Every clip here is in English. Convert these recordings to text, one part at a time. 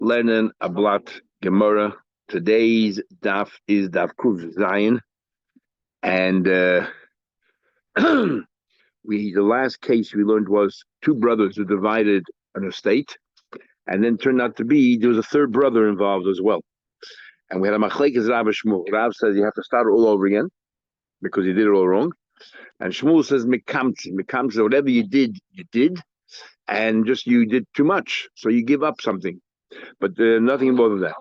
learning a blot Gemara. Today's daf is daf Kuf Zayin, and the last case we learned was two brothers who divided an estate, and then turned out to be there was a third brother involved as well. And we had a machlekes Rav and Shmuel. Rav says you have to start all over again because you did it all wrong, and Shmuel says mekamtzi. Mekamtzi, whatever you did, and just you did too much, so you give up something. But nothing more than that.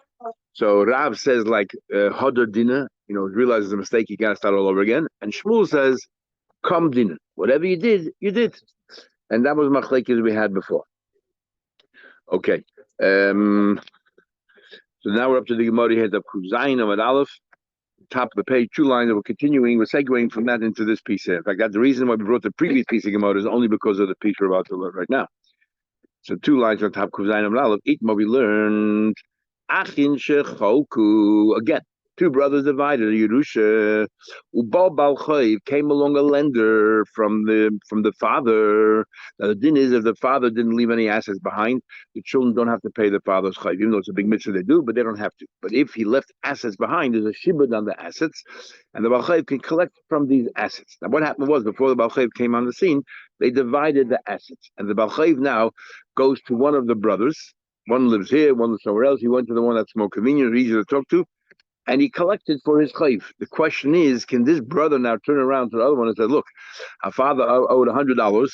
So Rav says like Hodor dinner, realizes a mistake, you gotta start all over again. And Shmuel says, Kam dinner. Whatever you did, you did. And that was machlekes we had before. Okay. So now we're up to the Gemara head of Kuzayin Amad Aleph, top of the page, 2 lines, and we're segueing from that into this piece here. In fact, that's the reason why we brought the previous piece of Gemara is only because of the piece we're about to learn right now. So 2 lines on top, Kuzayin Amad Aleph, Itma we learned, Achin shechoku, again, 2 brothers divided, Yerusha, Ubal Bal Chayv, came along a lender from the father. Now the din is if the father didn't leave any assets behind, the children don't have to pay the father's chayv, even though it's a big mitzvah they do, but they don't have to. But if he left assets behind, there's a shibud on the assets, and the Bal Chayv can collect from these assets. Now what happened was, before the Bal Chayv came on the scene, they divided the assets, and the Bal Chayv now goes to one of the brothers. One lives here, one lives somewhere else. He went to the one that's more convenient, easy to talk to, and he collected for his chayv. The question is, can this brother now turn around to the other one and say, look, our father owed $100.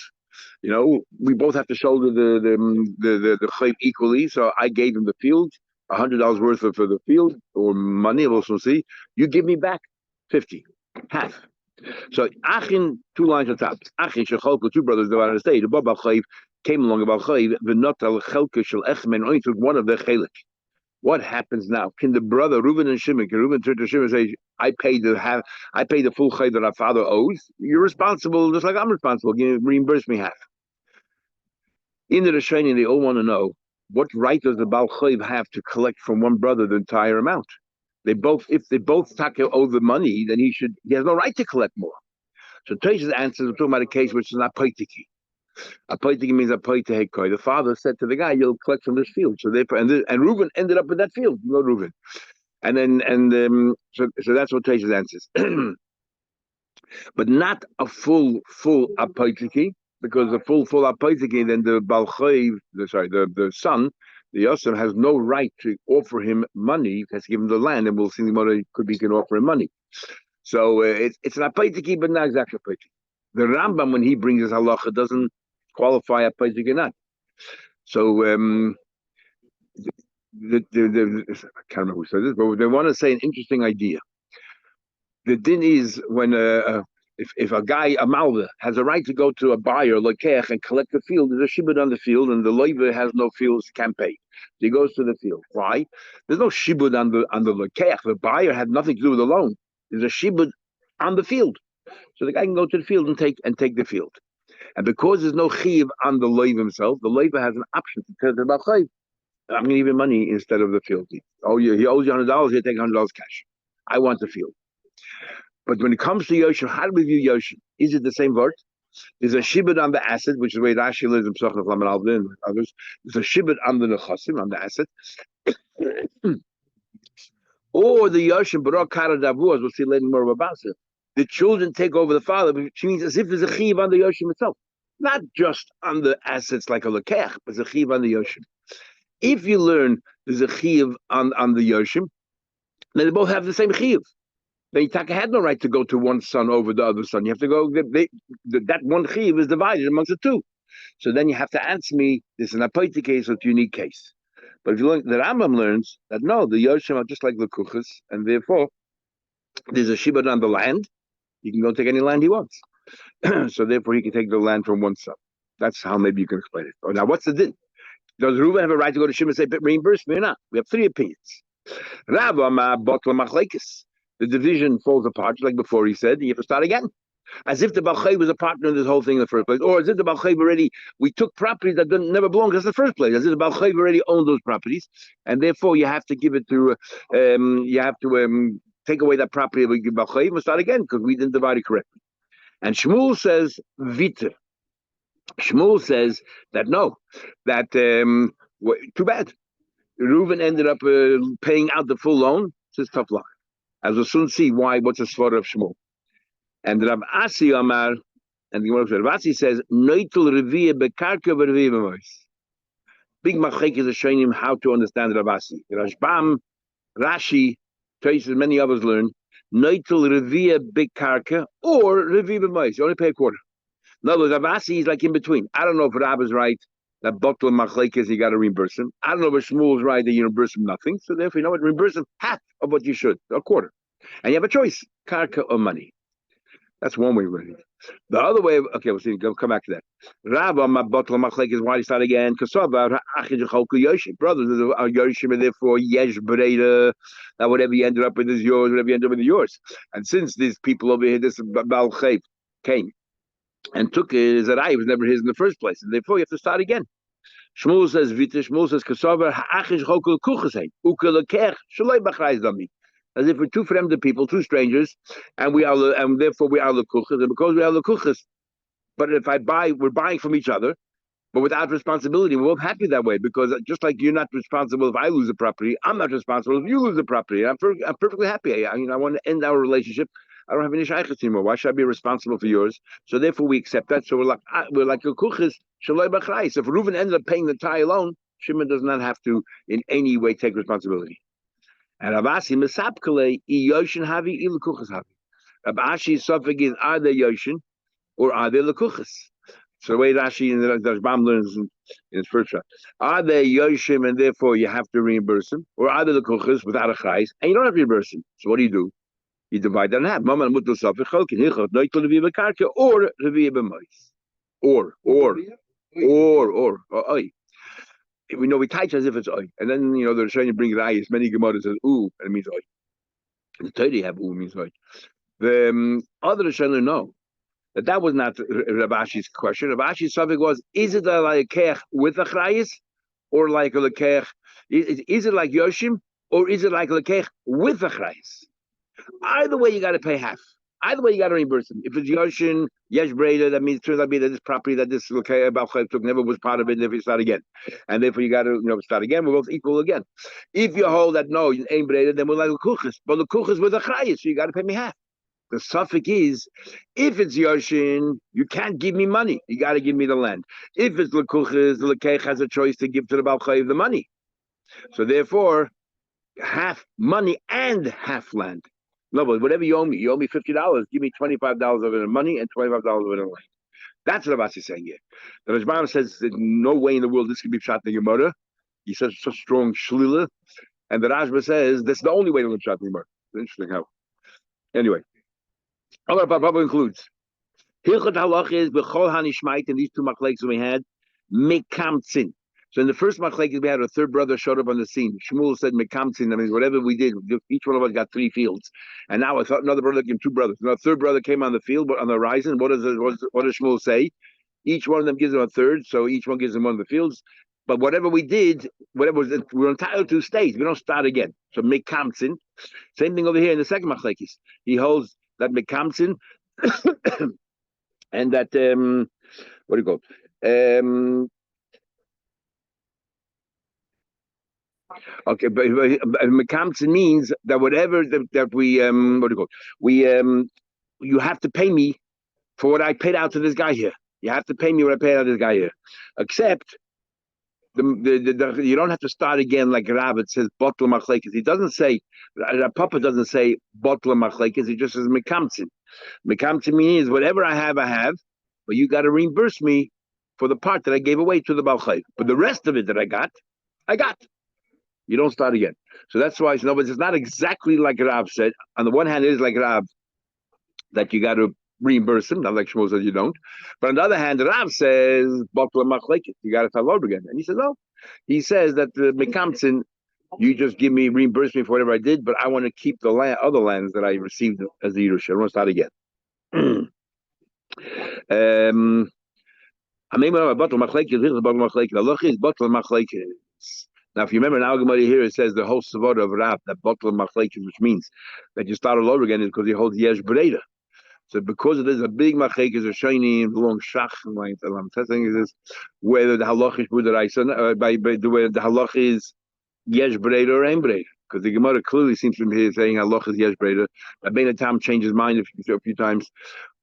We both have to shoulder the chayv equally, so I gave him the field, $100 worth for the field, or money, we'll also see. You give me back 50, half. So Achin, 2 lines on top. Achin shechoku, 2 brothers divided the estate. Bava Basra Daf came along about chayv, v'notal chelka shel echmen, only took one of the chelik. What happens now? Can the brother Reuben and Shimon, can Reuben turn to Shimon and say, I pay the full chayv that our father owes? You're responsible, just like I'm responsible. Reimburse me half. In the training, they all want to know, what right does the Baal Chayv have to collect from one brother the entire amount? If they both owe the money, then he has no right to collect more. So Teish's answer, we're talking about a case which is not paitiki. A paitiki means a paite hekoi. The father said to the guy, "You'll collect from this field." So and Reuben ended up with that field. No Reuben, so that's what Teish's answers. But not a full apaitiki, because the full apaitiki, then the Baal Chayv, the son, the Yosem, has no right to offer him money. He has to give him the land, and we'll see the he can offer him money. So it's an apaitiki, but not exactly apaitiki. The Rambam, when he brings his halacha, doesn't qualify a paitiki or not. So I can't remember who said this, but they want to say an interesting idea. The din is when if a guy, a malva, has a right to go to a buyer, lekech, and collect the field, there's a shibud on the field, and the loiva has no fields, can't pay. So he goes to the field. Why? There's no shibud on the lekech. The buyer had nothing to do with the loan. There's a shibud on the field. So the guy can go to the field and take the field. And because there's no chiv on the loiv himself, the loiv has an option to tell the Baal Chayv, I'm going to give you money instead of the field. He owes you $100, he'll take $100 cash. I want the field. But when it comes to Yoshim, how do we view Yoshim? Is it the same word? There's a shibud on the asset, which is the way Rashi lives in Pesach Neflam and Alvin and others. There's a shibud on the nechasim, on the asset. Or the Yoshim, Barak Kara Davu, as we'll see later more about it. The children take over the father, which means as if there's a chiv on the Yoshim itself. Not just on the assets like a lekech, but there's a chiv on the Yoshim. If you learn there's a chiv on the Yoshim, then they both have the same chiv. Then Yitaka had no right to go to one son over the other son. You have to go, that one chiv is divided amongst the 2. So then you have to answer me, this is an apaiti case or a unique case. But if you learn, the Rambam learns that no, the Yoshim are just like the kuchas, and therefore there's a shibud on the land. He can go take any land he wants. So therefore he can take the land from one son. That's how maybe you can explain it. Oh, now what's the din? Does Reuben have a right to go to Shimon and say, reimburse me or not? We have 3 opinions. The division falls apart, just like before he said, you have to start again. As if the Baal Chayv was a partner in this whole thing in the first place. Or as if the Baal Chayv we took properties that never belonged to us in the first place. As if the Baal Chayv already owned those properties. And therefore you have to give it to, take away that property of the Baal Chayv and start again, because we didn't divide it correctly. And Shmuel says, Vita. Shmuel says that no, that too bad. Reuven ended up paying out the full loan. It's tough luck. As we'll soon see why, what's the svara of Shmuel. And Rav Asi Amar, and the Gemara Rav Asi says, Noitul Revia Bekarka Revia B'mois. Big Machek is showing him how to understand Rav Asi. Rashbam, Rashi, Traces, many others learn, Noitul Revia Bekarka or Revia B'mois. You only pay a quarter. In other words, Rav Asi is like in between. I don't know if Rab is right that Bottle Machlek is you got to reimburse him. I don't know if Shmuel is right that you reimburse him nothing. So therefore, you know what? Reimburse him half of what you should, a quarter. And you have a choice, karka or money. That's one way of reading it. The other way, okay, we'll see. Come back to that. Rabba, my bottle machlek is why he start again. Kasaba, brothers are yoshim, and therefore yesh breda. That whatever you ended up with is yours. Whatever you ended up with is yours. And since these people over here, this Baal Chayv came and took it, is that I was never his in the first place, and therefore you have to start again. Shmuel says, Vita. Shmuel says, Kasaba, ha'achish chokul kuchasein ukelakech shaloi b'chrais dami. As if we're two fremde people, two strangers, and therefore we are lekuchas, and because we are lekuchas. But if we're buying from each other, but without responsibility, we're both happy that way, because just like you're not responsible if I lose the property, I'm not responsible if you lose the property. I'm perfectly happy. I want to end our relationship. I don't have any shaykhs anymore. Why should I be responsible for yours? So therefore we accept that. So we're like lekuchas shaloi b'chrais. If Reuven ended up paying the tie alone, Shimon does not have to in any way take responsibility. And Rabasi Mesapkale Yoshin Havi Ilkuchas Havi. Rabashi suffix is are they Yoshin or are they Lekuchas? So the way Rashi and the Rashbam learns in his first shot. Are they Yoshim and therefore you have to reimburse them? Or are they Lekuchas without a chais and you don't have to reimburse them? So what do? You divide that in half. Mama Mutu Suffix Chokin Hichot Noitul Reviva Karka or Reviva Mois. Or. We know we touch as if it's oi, and then they're trying to bring rayas. Many Gemara says ooh, and it means oi. The Torah have ooh means oi. The other Rishonim know that was not Rabashi's question. Rabashi's subject was: is it like a kech with a chrayis, or like a lekech? Is it like Yoshim, or is it like a lekech with a chrayis? Either way, you got to pay half. Either way, you got to reimburse them. If it's Yoshin, Yesh Breda, that means it turns out that this property that this Balchayv took never was part of it, and if you start again. And therefore you got to start again, we're both equal again. If you hold that no, you ain't Breda, then we're like a Kuchas. But the Kuchas with a Chayas, so you got to pay me half. The suffix is, if it's Yoshin, you can't give me money. You got to give me the land. If it's Lekuchas, the Lekech has a choice to give to the Balchayv the money. So therefore, half money and half land. No, but whatever you owe me $50. Give me $25 of it in money and $25 of it in land. That's what Abbas is saying here. The Rashbam says that no way in the world this can be shot in the Gemara. He says such strong shlila, and the Rashba says that's the only way to shot in the Gemara. Interesting how. Anyway, our Papa includes Hilchot Halach is b'chol hanishmait, and these two machlekes we had mekamtzin. So in the first machlekes we had a third brother showed up on the scene. Shmuel said mekamtzin. That means whatever we did, each one of us got 3 fields. And now I thought another brother gave 2 brothers. Now a third brother came on the field, but on the horizon, what does Shmuel say? Each one of them gives them a third, so each one gives them one of the fields. But whatever we did, we're entitled to stays. We don't start again. So mekamtzin. Same thing over here in the second machlekes. He holds that mekamtzin and that what do you call it? Okay, but mekamtzin means that whatever that we what do you call it? You have to pay me for what I paid out to this guy here. You have to pay me what I paid out to this guy here. Except you don't have to start again like Rav. It says bottle machlekes. He doesn't say Papa doesn't say bottle machlekes. He just says mekamtzin. Mekamtzin means whatever I have, but you got to reimburse me for the part that I gave away to the Balchayv. But the rest of it that I got. You don't start again. So that's why, but it's not exactly like Rav said. On the one hand, it is like Rav that you got to reimburse him, not like Shmuel says you don't. But on the other hand, Rav says, you got to start over again. And he says, no. He says that the Mekamtzin, you just reimburse me for whatever I did, but I want to keep the other lands that I received as the Yerusha. I want to start again. Now, if you remember in our Gemara here, it says the whole Savod of Rav, that bottle of machlekes, which means that you start all over again, is because he holds Yesh Breda. So because it is a big machlekes, a shiny, long shach, like I'm saying is whether the halach is Budaraisa, by the way the halach is yesh breder or ein breder, because the Gemara clearly seems to be saying halacha is yesh breder. Rabbeinu Tam changed his mind a few times.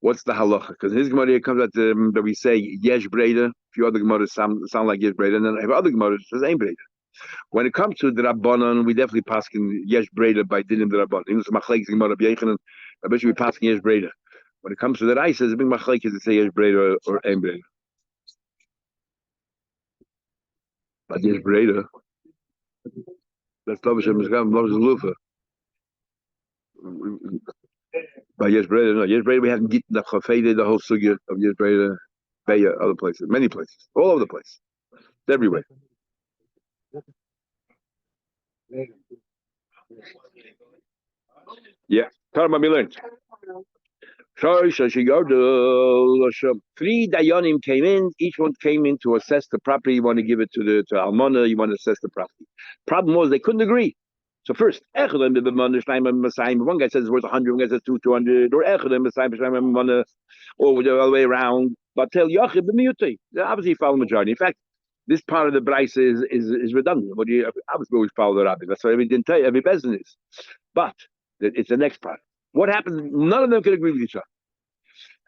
What's the halacha? Because his Gemara here comes out that we say yesh breder. A few other Gemaras sound like yesh breder, and then I have other Gemaras that says ein breder. When it comes to the Rabbanon, we definitely pass in yesh breder by dinim the Rabbanon. Even some machlekes Gemara b'yechanan, I bet you we pass in yesh breder. When it comes to the Raisa, the big machlekes to say yesh breder or ein breder. But yesh breder. That's Lavashem Mizgam, Lavashem Lufa. By Yesh Breda, no, Yesh Breda, we haven't get the Chafede, the whole sugya of Yesh Breda, Beya, other places, many places, all over the place, everywhere. Yeah, Tarma we learned. Three Dayanim came in, each one came in to assess the property. You want to give it to Almana, you want to assess the property. Problem was they couldn't agree. So first, one guy says it's worth 100, one guy says 200, or or the other way around. But tell Yachid b'miyutei, obviously follow majority. In fact, this part of the Bryce is redundant. But you obviously always follow the Rabbi. That's why we didn't tell you every business is. But it's the next part. What happens? None of them can agree with each other.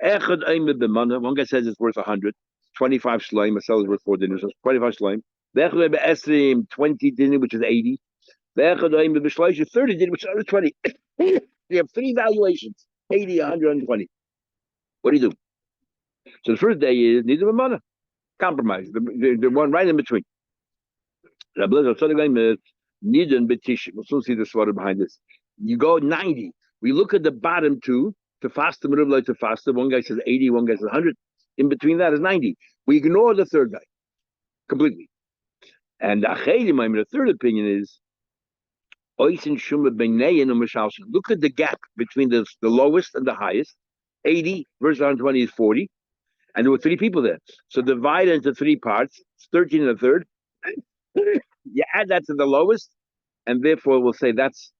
One guy says it's worth 100, 25 shleim. A seller is worth 4 dinars, 25 shleim. 20 dinars, which is 80. 30 dinars, which is 120. You have 3 valuations: 80, 100, 120. What do you do? So the first day is neither of compromise. The one right in between. We'll soon see the slaughter behind this. You go 90. We look at the bottom two to fast the middle to fast. One guy says 80, one guy says 100. In between that is 90. We ignore the third guy completely. And the third opinion is look at the gap between the lowest and the highest. 80 versus 120 is 40. And there were 3 people there. So divide it into 3 parts. It's 13 and a third. You add that to the lowest, and therefore we'll say that's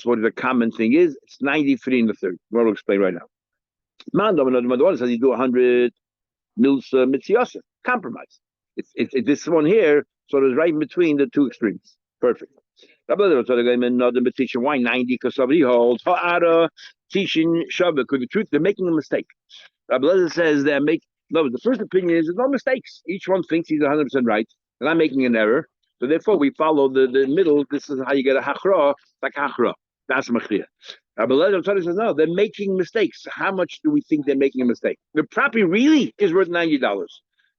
what the common thing is. It's 93 and a third. We'll explain right now. One says you do 100 mils mitziasa. Compromise. It's this one here, so it's right in between the 2 extremes. Perfect. Why 90? Because somebody holds teaching Shabbat. Because the truth, they're making a mistake. Rabbi says the first opinion is there's no mistakes. Each one thinks he's 100% right. They're not making an error. So therefore, we follow the middle. This is how you get a hachra, like hachra. That's machria. Rabbi says no, they're making mistakes. How much do we think they're making a mistake? The property really is worth $90.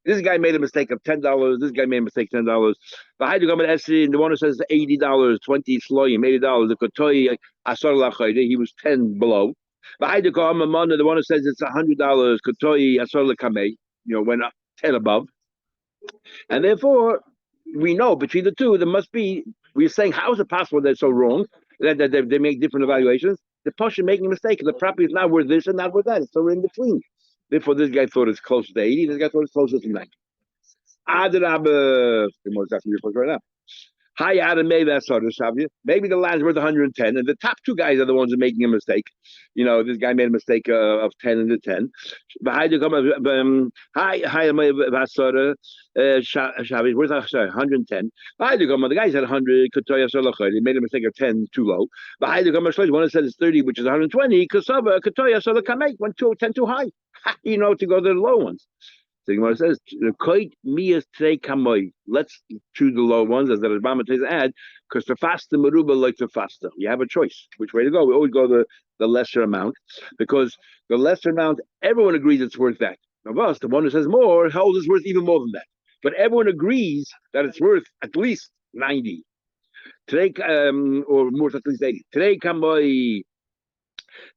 This guy made a mistake of $10. This guy made a mistake $10. The one who says $80, 20 sloyim, $80. The kotoi asar lachayde, he was 10 below. The one who says it's $100, kotoi asar lekamei, went up 10 above. And therefore, we know between the two, there must be. We're saying, how is it possible they're so wrong that they make different evaluations? The Pasha making a mistake. The property is not worth this and not worth that. It's so in between. Therefore, this guy thought it's closer to 80. This guy thought it's closer to 90. Right now. Hi, Adam, maybe maybe the land's worth 110, and the top 2 guys are the ones who are making a mistake. This guy made a mistake of 10 and 10. Hi, Shavi, worth 110. The guy said 100. He made a mistake of 10 too low. One said it's 30, which is 120. Went 10 too high. To go to the low ones. The Gemara says, let's choose the low ones, as the Rambam says, add, because to fast the meruba like to fast. You have a choice which way to go. We always go the lesser amount, because the lesser amount, everyone agrees it's worth that. Of us, the one who says more, holds it's worth even more than that. But everyone agrees that it's worth at least 90. Today, or more, at least 80. Today, kamoi.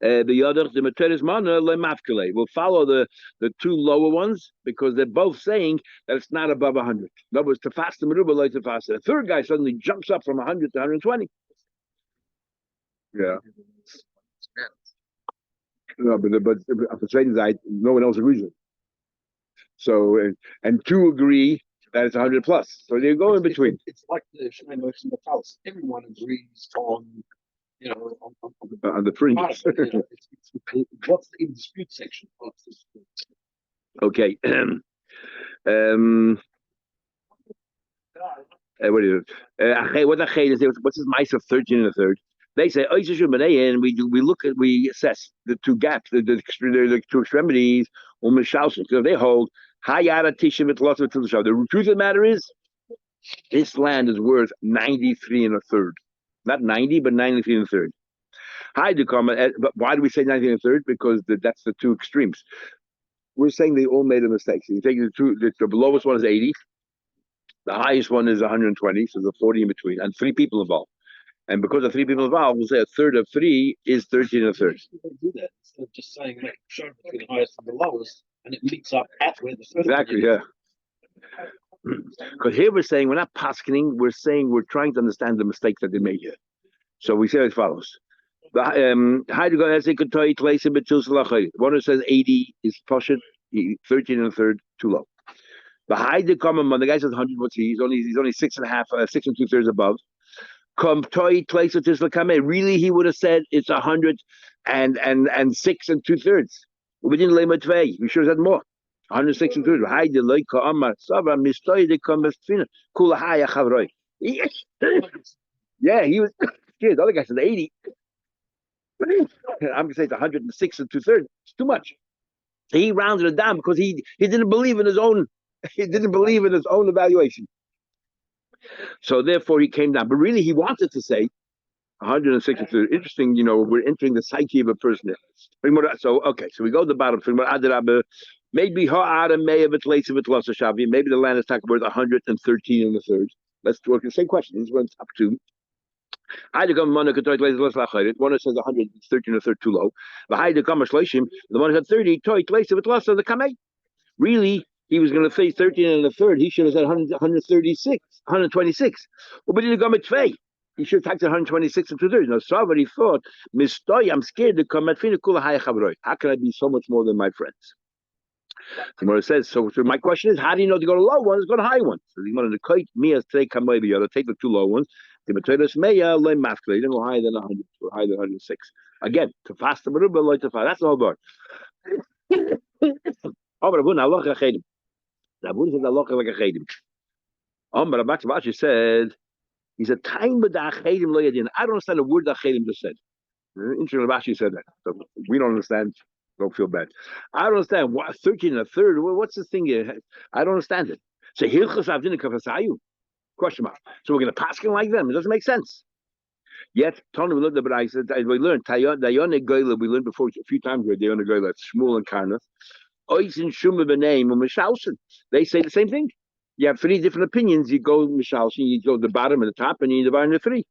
The materis mana lemafkele will follow the 2 lower ones, because they're both saying that it's not above 100. In other words, to fast the meruba like to fast. The third guy suddenly jumps up from 100 to 120. Yeah. No, but at the same side, no one else agrees with it. So and 2 agree that it's 100 plus. So they go in between. It's like the Shneimos in the house. Everyone agrees on. On the fringe. What's the in dispute section? Okay. What is it? What is what's his mice of 13 and a third? They say, oh, and we assess the two gaps, the two extremities, so they hold Hayara Tishim. The truth of the matter is, this land is worth 93 and a third. Not 90, but 93 and a third. But why do we say 93 and a third? Because that's the two extremes. We're saying they all made a mistake. So you take the lowest one is 80, the highest one is 120, so there's 40 in between, and three people involved. And because of three people involved, we'll say a third of three is 13 and a third. They do that instead of just saying like show between the highest and the lowest, and it meets up at where the first. Exactly, yeah. Because here we're saying we're not paskening, we're saying we're trying to understand the mistake that they made here. So we say as follows. One who says 80 is Pashit, 13 and a third, too low. The common man, the guy says 100, what's he? He's only 6.5, 6 and 2/3 above. Really, he would have said it's 100 and 6 and 2/3. We didn't lay Matvei. We should have said more. 106 and 2/3. Yeah, he was scared. The other guy said 80. I'm gonna say it's 106 and 2/3. It's too much. He rounded it down because he didn't believe in his own. He didn't believe in his own evaluation. So therefore he came down. But really he wanted to say 162. Interesting, we're entering the psyche of a person. So okay, so we go to the bottom. Maybe maybe the land is talking about 113 and a third. Let's work the same question. This one's up to. One says 113 and a third too low. The one said 30 really, he was going to say 13 and a third. He should have said 136, 126. Well, but he didn't go with Tvei. He should have taken 126 and 2/3. Now, so what he thought, I'm scared to come at Finakula Haya Chavroy. How can I be so much more than my friends? Gemara says, so my question is, how do you know to go to low ones, go to high ones? So the Gemara, the kite me as today come maybe, you take the two low ones. The Matredas Meya, lay masculine, go higher than 100, or higher than 106. Again, to fast the Maruba, like to fast. That's the whole bar. Oh, but Allah Chedim. Rabun said Allah like a chedim. But Rabashi said, he said, time with the chedim loyadin. I don't understand the word that chedim just said. Interesting, Rabashi said that. So we don't understand. Don't feel bad. I don't understand. What 13 and a third? What's this thing here? I don't understand it. So hilchos avdin kafasayu? Question mark. So we're going to paskin like them. It doesn't make sense. Yet, Tony, we learned the Braisa. We learned Dayone Goyla. We learned before a few times. Dayone Goyla. Shmuel and Karnath. They say the same thing. You have three different opinions. You go Mishalshin, you go the bottom and the top, and you divide into three.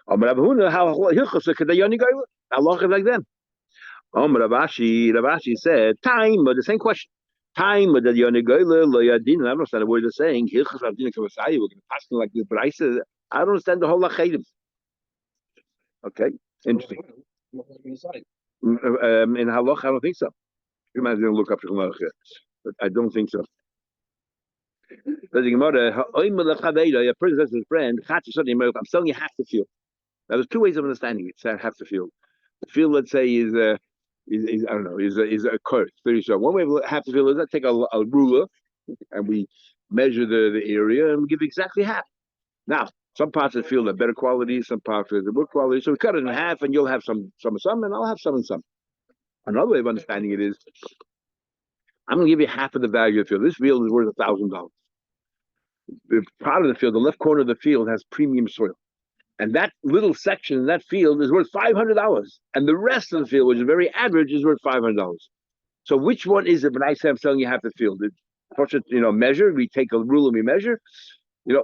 Allah like them. Ravashi said, time, but the same question. Time, but the Yonigoyla, Loyadin, I don't understand what they're saying. We're going to pass like this, but I said, I don't understand the whole Lachedim. Okay, interesting. In Halach, I don't think so. You might going to look up to Halach, but I don't think so. A person says to his friend, I'm telling you, have to feel. Now, there's two ways of understanding it. So have to feel. The feel, let's say, is I don't know, is a curve. So one way of have to feel is that take a ruler and we measure the area and we give exactly half. Now, some parts of the field have better quality, some parts of the good quality. So we cut it in half, and you'll have some, and I'll have some and some. Another way of understanding it is, I'm going to give you half of the value of the field. This field is worth $1,000. The part of the field, the left corner of the field, has premium soil, and that little section in that field is worth $500, and the rest of the field, which is very average, is worth $500. So which one is it? When I say I'm telling you half the field, measure. We take a rule and we measure,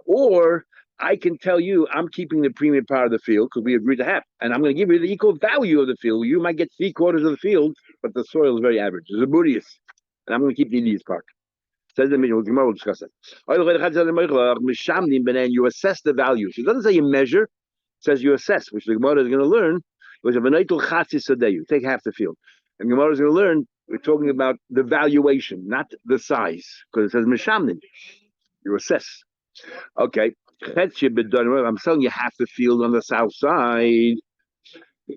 or I can tell you I'm keeping the premium part of the field because we agreed to half, and I'm going to give you the equal value of the field. You might get 3/4 of the field, but the soil is very average. It's a burious, and I'm going to keep the idiot's part. Says the Gemara will discuss it. You assess the value. So it doesn't say you measure, it says you assess, which the Gemara is going to learn. You take half the field. And Gemara is going to learn, we're talking about the valuation, not the size, because it says Mishamnin. You assess. Okay. I'm telling you half the field on the south side.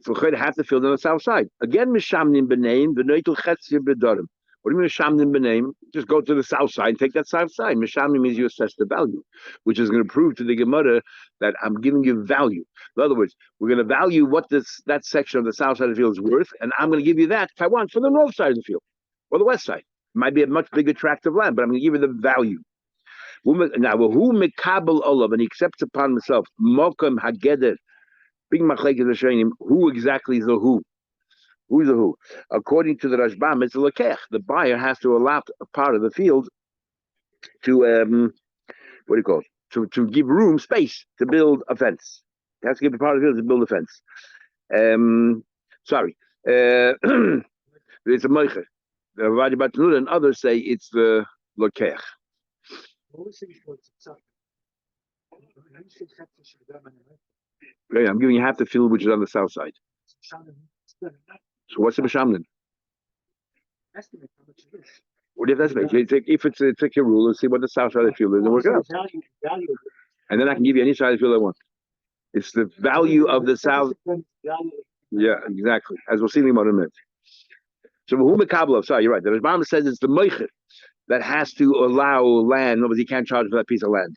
Half the field on the south side. Again, Mishamnin Benaim, V'noitul Chetzia B'Dorim. What do you mean Mishamnim b'name? Just go to the south side and take that south side. Mishamnim means you assess the value, which is going to prove to the Gemara that I'm giving you value. In other words, we're going to value what that section of the south side of the field is worth, and I'm going to give you that if I want for the north side of the field or the west side. It might be a much bigger tract of land, but I'm going to give you the value. Now, who mekabel olav, and he accepts upon himself mokum hageder, big machlekes l'sheinim. Who exactly is the who? Who's the who? According to the Rashbam, it's a lekech. The buyer has to allot a part of the field to what do you call it? To give room, space to build a fence. He has to give a part of the field to build a fence. Sorry, it's a meicher. The Radi Batnur and others say it's the lekech. Okay, I'm giving you half the field which is on the south side. So what's the Mishamnin? Estimate how much it is. What do you have to estimate? If it's take your rule and see what the south side of the field is and work it out. Value. And then I can give you any side of the field I want. It's the value of the south. Yeah, exactly. As we'll see in a minute. So who mekabel? Sorry, you're right. The Rashbam says it's the meicher that has to allow land. Nobody you can't charge for that piece of land.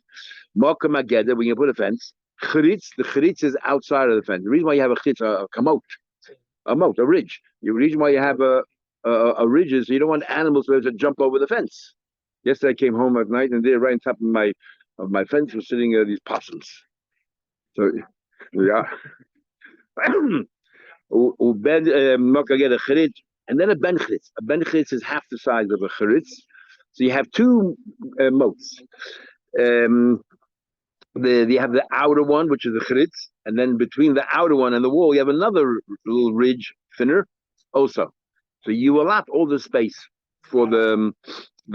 Mokum ageder, when you put a fence. Chritz, the chritz is outside of the fence. The reason why you have a chritz, a moat, a ridge. The reason why you have a ridge is you don't want animals to jump over the fence. Yesterday I came home at night and there, right on top of my fence, was sitting these possums. So, yeah. And then a ben chritz. A ben chritz is half the size of a chritz. So you have two moats. You have the outer one, which is the chritz, and then between the outer one and the wall, you have another little ridge thinner also. So you allot all the space for the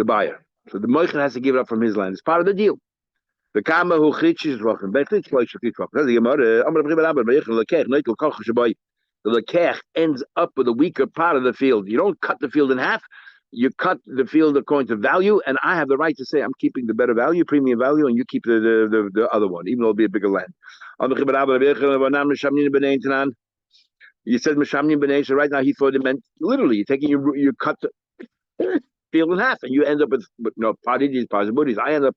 buyer. So the moicher has to give it up from his land. It's part of the deal. The kama who chritz is rochen. The lekech ends up with a weaker part of the field. You don't cut the field in half. You cut the field according to value, and I have the right to say I'm keeping the better value, premium value, and you keep the other one, even though it'll be a bigger land. You said Mishamnim B'nei, so right now he thought it meant literally, you're taking you cut the field in half, and you end up with parties, possibilities. I end up,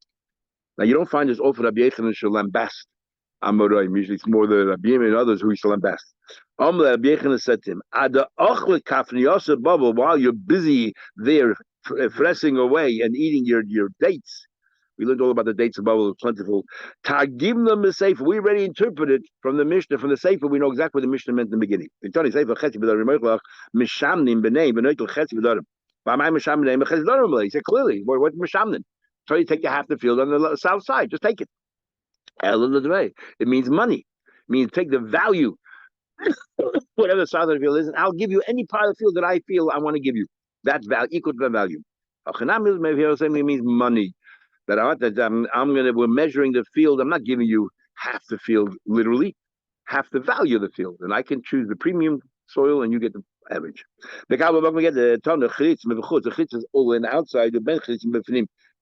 now you don't find this offer Rabbi Yechon and Shalem best. Usually it's more the Rabbi and others who Shalem best. Rabbi Yechon said to him, while you're busy there fressing away and eating your dates. We learned all about the dates of Bava, plentiful. Targim them the Sefer. We already interpreted from the Mishnah, from the Sefer. We know exactly what the Mishnah meant in the beginning. He said clearly, what's Mishamnin? So you take half the field on the south side. Just take it. It means money. It means take the value, whatever the south of the field is, and I'll give you any part of the field that I feel I want to give you. That value, equal to that value. It means money. We're measuring the field. I'm not giving you half the field, literally, half the value of the field. And I can choose the premium soil and you get the average. The chitz is all in the outside, the ben chitz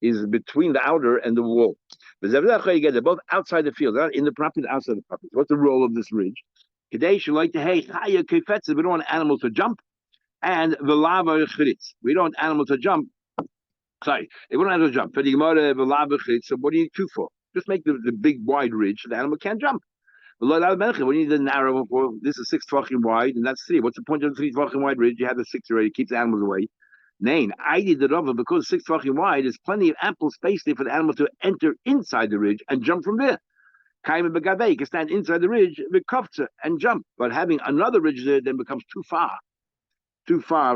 is between the outer and the wall. They're both outside the field, not in the property, outside the property. What's the role of this ridge? Today, we don't want animals to jump. And the lava chitz. We don't want animals to jump. Sorry, they wouldn't have to jump. So what do you need two for? Just make the big wide ridge so the animal can't jump. What do you need the narrow for? This is 6 tvachim wide, and that's 3. What's the point of the 3 tvachim wide ridge? You have the 6 already, keeps the animals away. Nain, I did the rubber because 6 tvachim wide, there's plenty of ample space there for the animal to enter inside the ridge and jump from there. You can stand inside the ridge, and jump. But having another ridge there then becomes too far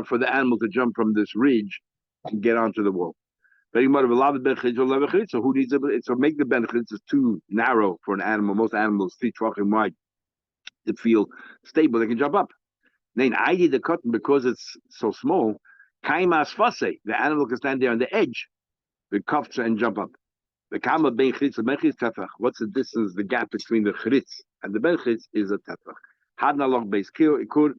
for the animal to jump from this ridge and get onto the wall. So who needs it? So make the benefits is too narrow for an animal. Most animals 3 tvachim wide to feel stable. They can jump up. Then I did the cotton because it's so small. The animal can stand there on the edge, the kafza, and jump up. The kama ben chritz and ben chritz tefach. What's the distance? The gap between the chritz and the ben chritz is a tefach. Hadna log base ikur